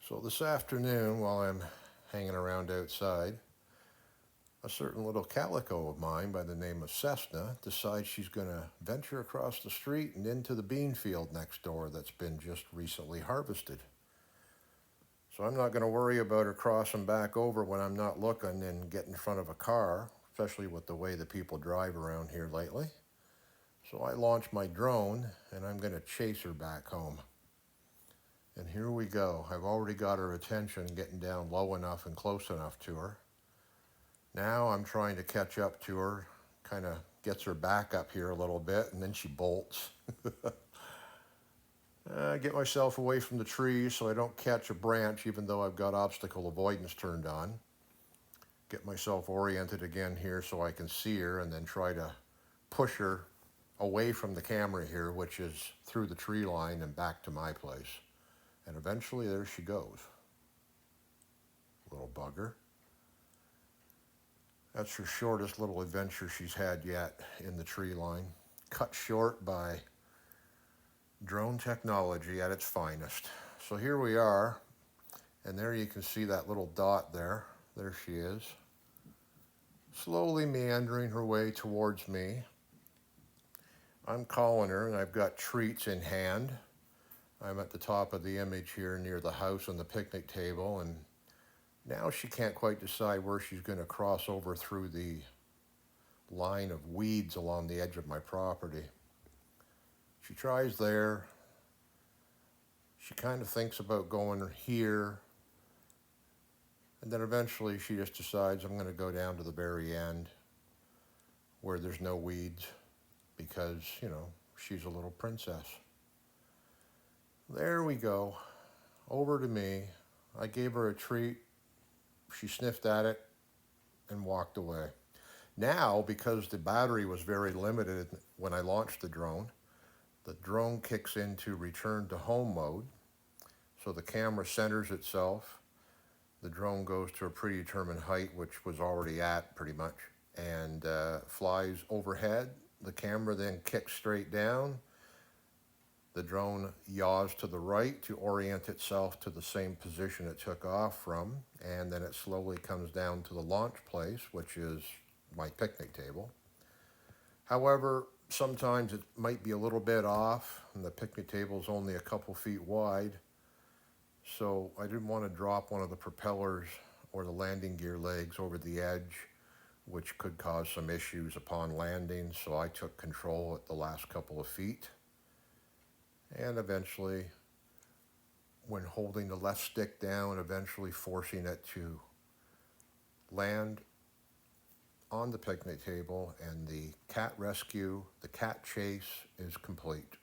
So this afternoon, while I'm hanging around outside, a certain little calico of mine by the name of Cessna decides she's going to venture across the street and into the bean field next door that's been just recently harvested. So I'm not going to worry about her crossing back over when I'm not looking and get in front of a car, especially with the way that people drive around here lately. So I launch my drone and I'm going to chase her back home. And here we go. I've already got her attention getting down low enough and close enough to her. Now I'm trying to catch up to her, kind of gets her back up here a little bit, and then she bolts. Get myself away from the trees so I don't catch a branch even though I've got obstacle avoidance turned on. Get myself oriented again here so I can see her and then try to push her away from the camera here, which is through the tree line and back to my place. And eventually there she goes. Little bugger. That's her shortest little adventure she's had yet in the tree line. Cut short by drone technology at its finest. So here we are, and there you can see that little dot there. There she is, slowly meandering her way towards me. I'm calling her, and I've got treats in hand. I'm at the top of the image here near the house and the picnic table, and now she can't quite decide where she's going to cross over through the line of weeds along the edge of my property. She tries there. She kind of thinks about going here. And then eventually she just decides I'm going to go down to the very end where there's no weeds because, she's a little princess. There we go. Over to me. I gave her a treat. She sniffed at it and walked away. Now, because the battery was very limited when I launched the drone kicks into return to home mode. So the camera centers itself. The drone goes to a predetermined height, which was already at pretty much, and flies overhead. The camera then kicks straight down. The drone yaws to the right to orient itself to the same position it took off from, and then it slowly comes down to the launch place, which is my picnic table. However, sometimes it might be a little bit off, and the picnic table is only a couple feet wide, so I didn't want to drop one of the propellers or the landing gear legs over the edge, which could cause some issues upon landing, so I took control at the last couple of feet. And eventually, when holding the left stick down, eventually forcing it to land on the picnic table, and the cat rescue, the cat chase is complete.